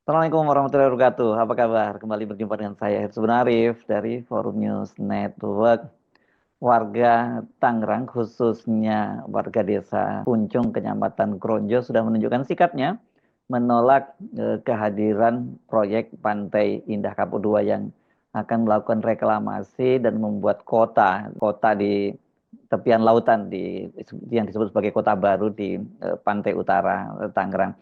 Assalamualaikum warahmatullahi wabarakatuh. Apa kabar? Kembali berjumpa dengan saya Hirsu Arif dari Forum News Network. Warga Tangerang, khususnya warga desa Puncung, Kecamatan Kronjo, sudah menunjukkan sikapnya menolak kehadiran proyek Pantai Indah Kapuk II yang akan melakukan reklamasi dan membuat kota di tepian lautan yang disebut sebagai kota baru di pantai utara Tangerang.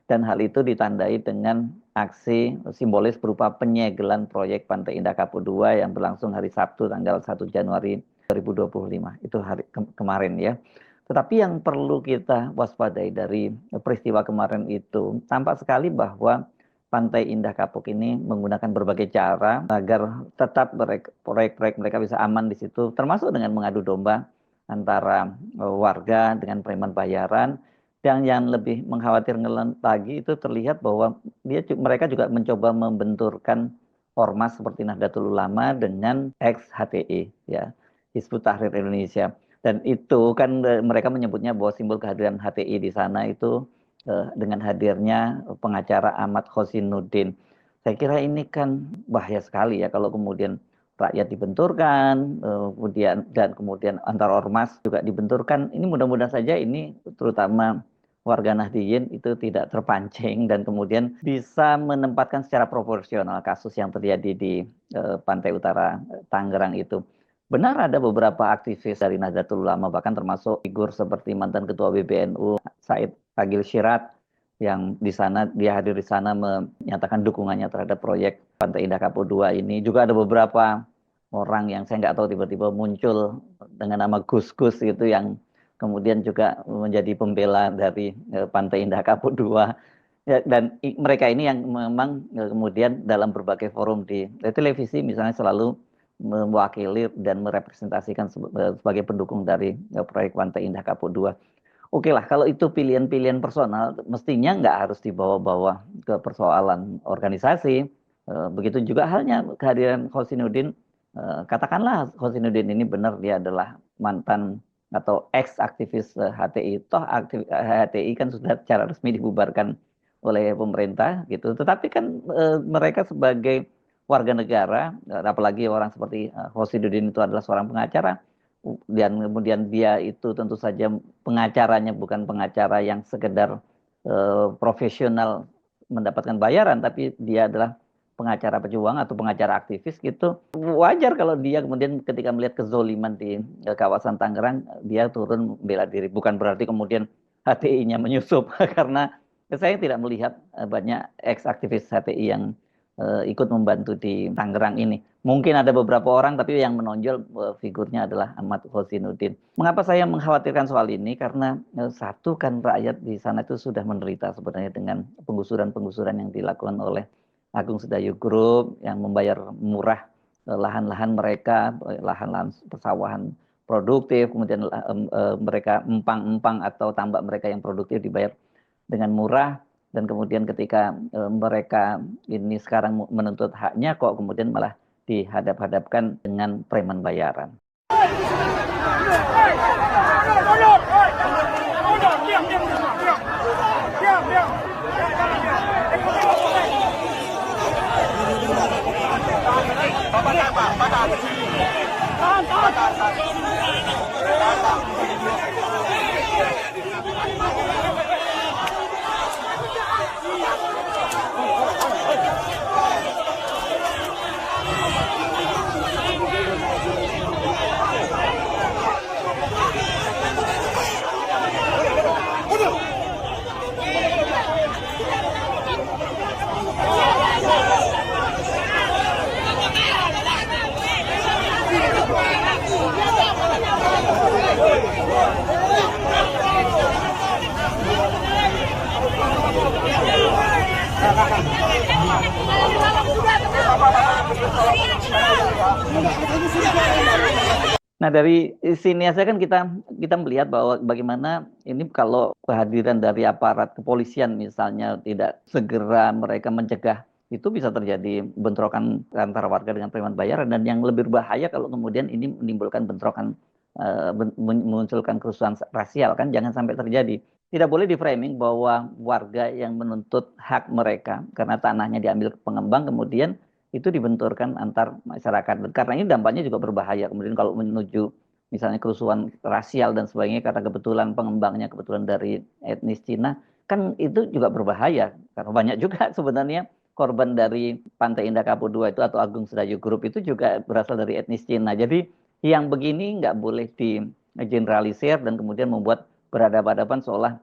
Dan hal itu ditandai dengan aksi simbolis berupa penyegelan proyek Pantai Indah Kapuk II yang berlangsung hari Sabtu tanggal 1 Januari 2025. Itu hari kemarin ya. Tetapi yang perlu kita waspadai dari peristiwa kemarin itu, tampak sekali bahwa Pantai Indah Kapuk ini menggunakan berbagai cara agar tetap proyek-proyek mereka bisa aman di situ, termasuk dengan mengadu domba antara warga dengan preman bayaran. Dan yang lebih mengkhawatirkan lagi itu terlihat bahwa mereka juga mencoba membenturkan ormas seperti Nahdlatul Ulama dengan ex-HTI, ya, Hizbut Tahrir Indonesia. Dan itu kan mereka menyebutnya bahwa simbol kehadiran HTI di sana itu dengan hadirnya pengacara Ahmad Khosinuddin. Saya kira ini kan bahaya sekali ya kalau kemudian rakyat dibenturkan, kemudian antar ormas juga dibenturkan. Ini mudah-mudahan saja ini terutama warga Nahdliyin itu tidak terpancing dan kemudian bisa menempatkan secara proporsional kasus yang terjadi di pantai utara Tangerang itu. Benar ada beberapa aktivis dari Nahdlatul Ulama, bahkan termasuk figur seperti mantan Ketua PBNU Said Agil Syirat yang dia hadir di sana menyatakan dukungannya terhadap proyek Pantai Indah Kapuk II ini. Juga ada beberapa orang yang saya nggak tahu tiba-tiba muncul dengan nama Gus-Gus gitu yang kemudian juga menjadi pembela dari Pantai Indah Kapuk II. Ya, dan mereka ini yang memang kemudian dalam berbagai forum di televisi misalnya selalu mewakili dan merepresentasikan sebagai pendukung dari proyek Pantai Indah Kapuk II. Oke lah, kalau itu pilihan-pilihan personal, mestinya nggak harus dibawa-bawa ke persoalan organisasi. Begitu juga halnya kehadiran Khosinuddin. Katakanlah Khosinuddin ini benar dia adalah mantan atau ex-aktivis HTI. Toh HTI kan sudah secara resmi dibubarkan oleh pemerintah gitu. Tetapi kan mereka sebagai warga negara, apalagi orang seperti Khosinuddin itu adalah seorang pengacara, dan kemudian dia itu tentu saja pengacaranya bukan pengacara yang sekedar profesional mendapatkan bayaran, tapi dia adalah pengacara pejuang atau pengacara aktivis gitu. Wajar kalau dia kemudian ketika melihat kezoliman di kawasan Tangerang, dia turun bela diri. Bukan berarti kemudian HTI-nya menyusup, karena saya tidak melihat banyak ex-aktivis HTI yang ikut membantu di Tangerang ini. Mungkin ada beberapa orang, tapi yang menonjol figurnya adalah Ahmad Khosinuddin. Mengapa saya mengkhawatirkan soal ini? Karena satu kan rakyat di sana itu sudah menderita sebenarnya dengan penggusuran-penggusuran yang dilakukan oleh Agung Sedayu Group yang membayar murah lahan-lahan mereka, lahan-lahan persawahan produktif, kemudian mereka empang-empang atau tambak mereka yang produktif dibayar dengan murah. Dan kemudian ketika mereka ini sekarang menuntut haknya, kok kemudian malah dihadap-hadapkan dengan preman bayaran. Nah, dari sini aja kan kita melihat bahwa bagaimana ini kalau kehadiran dari aparat kepolisian misalnya tidak segera mereka mencegah, itu bisa terjadi bentrokan antara warga dengan preman bayaran, dan yang lebih berbahaya kalau kemudian ini menimbulkan bentrokan, memunculkan kerusuhan rasial, kan jangan sampai terjadi. Tidak boleh di-framing bahwa warga yang menuntut hak mereka karena tanahnya diambil pengembang kemudian itu dibenturkan antar masyarakat. Karena ini dampaknya juga berbahaya. Kemudian kalau menuju misalnya kerusuhan rasial dan sebagainya karena kebetulan pengembangnya kebetulan dari etnis Cina, kan itu juga berbahaya. Karena banyak juga sebenarnya korban dari Pantai Indah Kapuk II itu atau Agung Sedayu Group itu juga berasal dari etnis Cina. Jadi yang begini nggak boleh di generalisir dan kemudian membuat berhadapan-hadapan seolah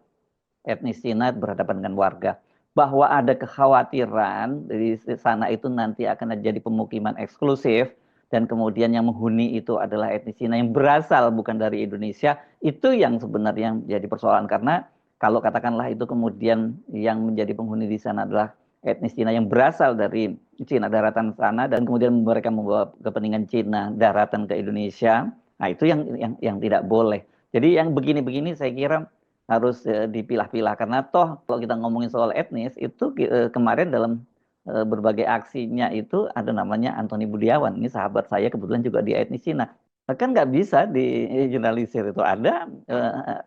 etnis Cina berhadapan dengan warga. Bahwa ada kekhawatiran di sana itu nanti akan jadi pemukiman eksklusif dan kemudian yang menghuni itu adalah etnis Cina yang berasal bukan dari Indonesia, itu yang sebenarnya jadi persoalan. Karena kalau katakanlah itu kemudian yang menjadi penghuni di sana adalah etnis Cina yang berasal dari Cina daratan sana dan kemudian mereka membawa kepentingan Cina daratan ke Indonesia, nah itu yang tidak boleh. Jadi yang begini-begini saya kira harus dipilah-pilah karena toh kalau kita ngomongin soal etnis itu kemarin dalam berbagai aksinya itu ada namanya Antoni Budiawan, ini sahabat saya kebetulan juga di etnis Cina. Kan nggak bisa di generalisir, itu ada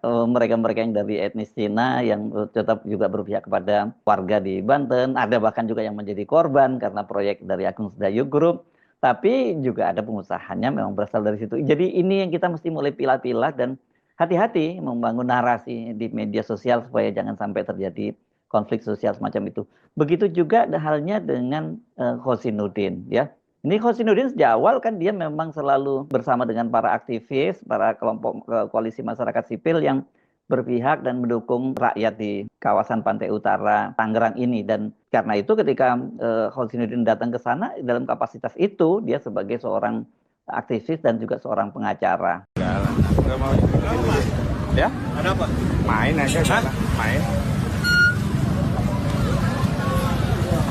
mereka-mereka yang dari etnis Cina yang tetap juga berpihak kepada warga di Banten, ada bahkan juga yang menjadi korban karena proyek dari Agung Sedayu Group, tapi juga ada pengusahanya memang berasal dari situ. Jadi ini yang kita mesti mulai pilah-pilah dan hati-hati membangun narasi di media sosial supaya jangan sampai terjadi konflik sosial semacam itu. Begitu juga halnya dengan Hosinuddin, ya. Ini Hosinuddin sejak awal kan dia memang selalu bersama dengan para aktivis, para kelompok koalisi masyarakat sipil yang berpihak dan mendukung rakyat di kawasan Pantai Utara Tangerang ini. Dan karena itu ketika Hosinuddin datang ke sana dalam kapasitas itu dia sebagai seorang aktivis dan juga seorang pengacara. Ya? Ada apa? Main aja sana, main.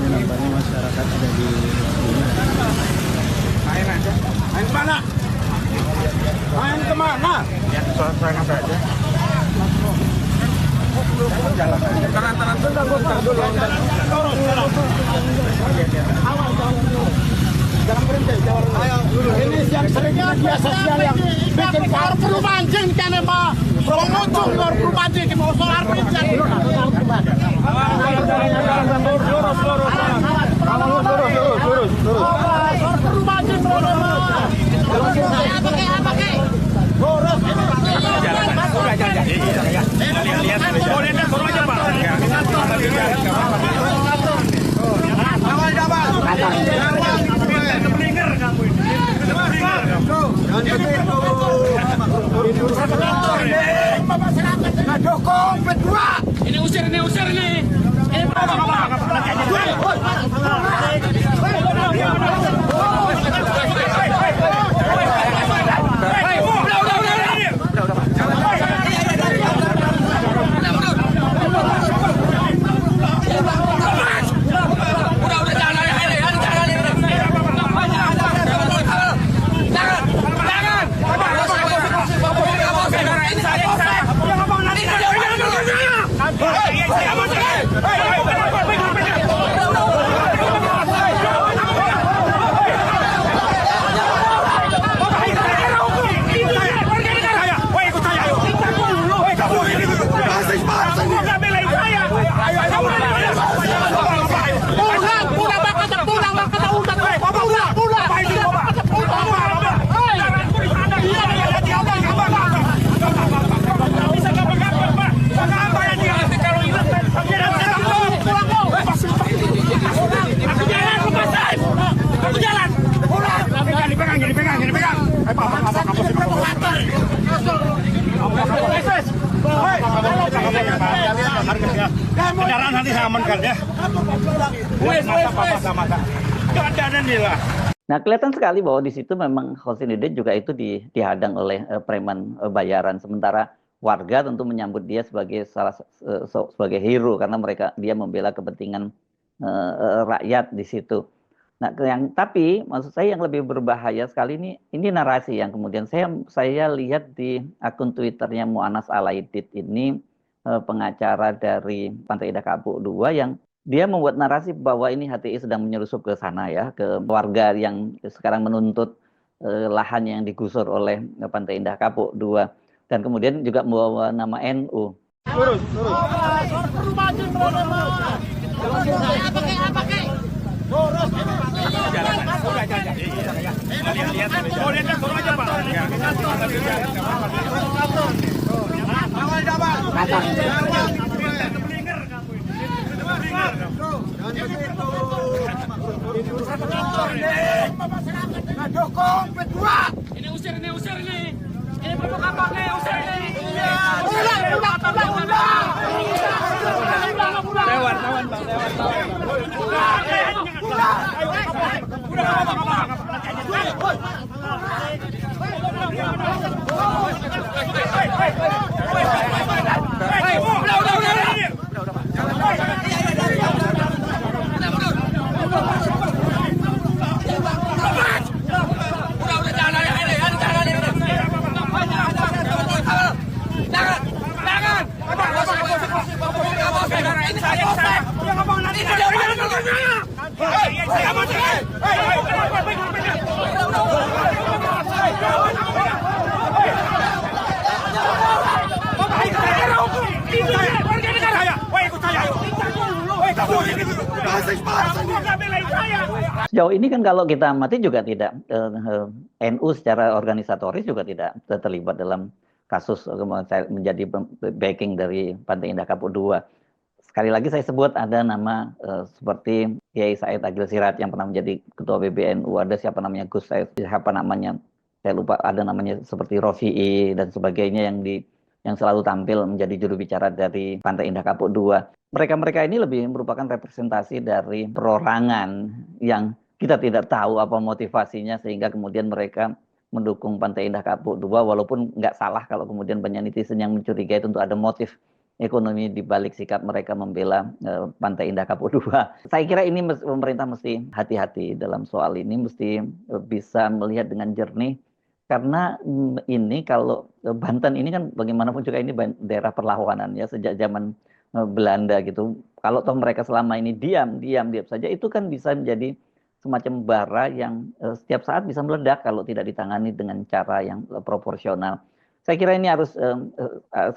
Ini nampaknya masyarakat ada di sini. Main aja. Main kemana? Main kemana? Ya, soal-soal apa aja. Jalan aja. Tahan dulu. Jangan berhenti, ayo dulu. Ini yang seringnya dia sosial yang bikin perlu mancing kan Pak. Pengunjung perlu mancing mau solar pincang. Lurus. Perlu mancing lurus. Lihat. Baru aja Pak. Awal dapat. Ini usir nih. Kendaraan nanti saya amankan ya. Masa. Keadaan lah. Nah, kelihatan sekali bahwa di situ memang Hosinuddin juga itu dihadang oleh preman bayaran. Sementara warga tentu menyambut dia sebagai sebagai hero karena dia membela kepentingan rakyat di situ. Nah, tapi maksud saya yang lebih berbahaya sekali ini narasi yang kemudian saya lihat di akun Twitternya Mu'anas Alaidit ini, pengacara dari Pantai Indah Kapuk II, yang dia membuat narasi bahwa ini HTI sedang menyelusup ke sana ya, ke warga yang sekarang menuntut lahan yang digusur oleh Pantai Indah Kapuk II, dan kemudian juga membawa nama NU. Turun. Dukung berdua. Ini usir ini. Ini bentuk apa nih? Usir ini. Lewat. Sejauh ini kan kalau kita amati juga tidak, NU secara organisatoris juga tidak terlibat dalam kasus menjadi backing dari Pantai Indah Kapuk II. Sekali lagi saya sebut ada nama seperti Kiai Said Agil Siraj yang pernah menjadi ketua PBNU, ada siapa namanya Gus Said, siapa namanya saya lupa, ada namanya seperti Rofi'i dan sebagainya yang selalu tampil menjadi juru bicara dari Pantai Indah Kapuk II. Mereka ini lebih merupakan representasi dari perorangan yang kita tidak tahu apa motivasinya sehingga kemudian mereka mendukung Pantai Indah Kapuk II, walaupun nggak salah kalau kemudian banyak netizen yang mencurigai tentu ada motif ekonomi di balik sikap mereka membela Pantai Indah Kapuk II. Saya kira ini pemerintah mesti hati-hati dalam soal ini, mesti bisa melihat dengan jernih, karena ini kalau Banten ini kan bagaimanapun juga ini daerah perlawanan ya sejak zaman Belanda gitu. Kalau toh mereka selama ini diam saja, itu kan bisa menjadi semacam bara yang setiap saat bisa meledak kalau tidak ditangani dengan cara yang proporsional. Saya kira ini harus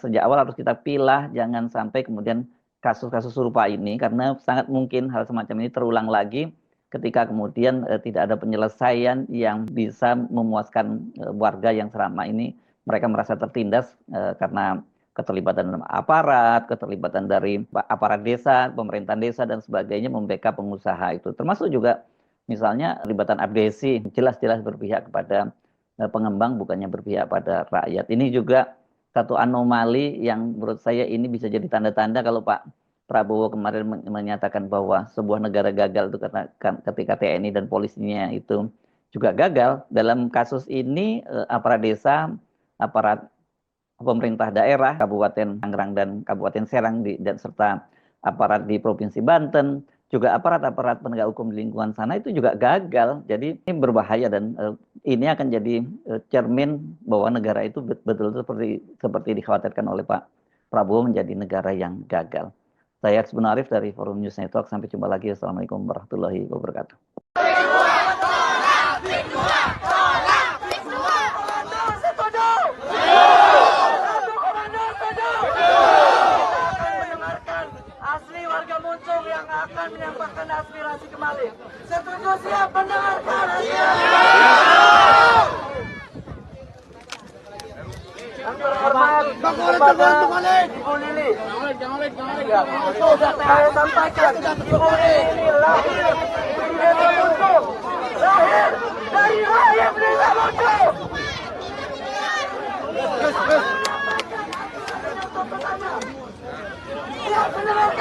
sejak awal harus kita pilah, jangan sampai kemudian kasus-kasus serupa ini, karena sangat mungkin hal semacam ini terulang lagi ketika kemudian tidak ada penyelesaian yang bisa memuaskan warga yang selama ini mereka merasa tertindas karena keterlibatan aparat, keterlibatan dari aparat desa, pemerintahan desa dan sebagainya membackup pengusaha itu. Termasuk juga misalnya keterlibatan abdesi, jelas-jelas berpihak kepada pengembang bukannya berpihak pada rakyat. Ini juga satu anomali yang menurut saya ini bisa jadi tanda-tanda kalau Pak Prabowo kemarin menyatakan bahwa sebuah negara gagal itu ketika TNI dan polisinya itu juga gagal. Dalam kasus ini aparat desa, aparat pemerintah daerah, Kabupaten Tangerang dan Kabupaten Serang dan serta aparat di Provinsi Banten, juga aparat-aparat penegak hukum di lingkungan sana itu juga gagal. Jadi ini berbahaya dan ini akan jadi cermin bahwa negara itu betul-betul seperti dikhawatirkan oleh Pak Prabowo menjadi negara yang gagal. Saya Arif Arif dari Forum News Network. Sampai jumpa lagi. Assalamualaikum warahmatullahi wabarakatuh. Akan menyampaikan aspirasi kembali. Setuju siap mendengarkan? Yang terhormat kepada Ibu Lili. Sudah saya sampaikan, Ibu Lili lahir di Desa Muncung. Lahir dari rahim Desa Muncung. Siap mendengarkan?